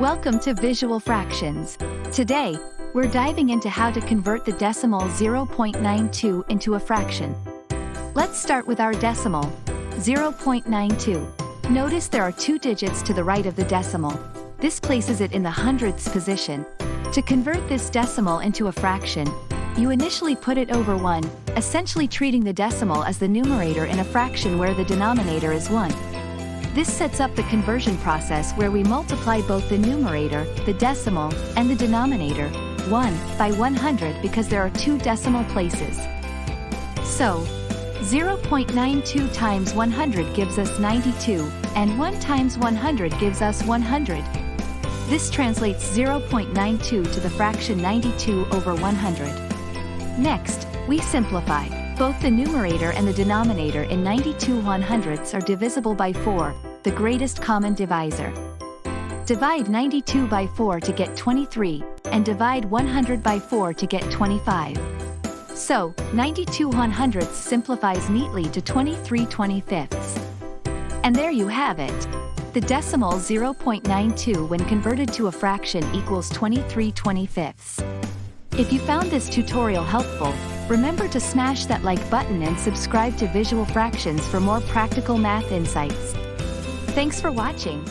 Welcome to Visual Fractions. Today, we're diving into how to convert the decimal 0.92 into a fraction. Let's start with our decimal, 0.92. Notice there are two digits to the right of the decimal. This places it in the hundredths position. To convert this decimal into a fraction, you initially put it over 1, essentially treating the decimal as the numerator in a fraction where the denominator is 1. This sets up the conversion process where we multiply both the numerator, the decimal, and the denominator, 1, by 100 because there are two decimal places. So, 0.92 times 100 gives us 92, and 1 times 100 gives us 100. This translates 0.92 to the fraction 92 over 100. Next, we simplify. Both the numerator and the denominator in 92 100ths are divisible by 4, the greatest common divisor. Divide 92 by 4 to get 23, and divide 100 by 4 to get 25. So, 92 100ths simplifies neatly to 23 25ths. And there you have it. The decimal 0.92 when converted to a fraction equals 23 25ths. If you found this tutorial helpful, remember to smash that like button and subscribe to Visual Fractions for more practical math insights. Thanks for watching.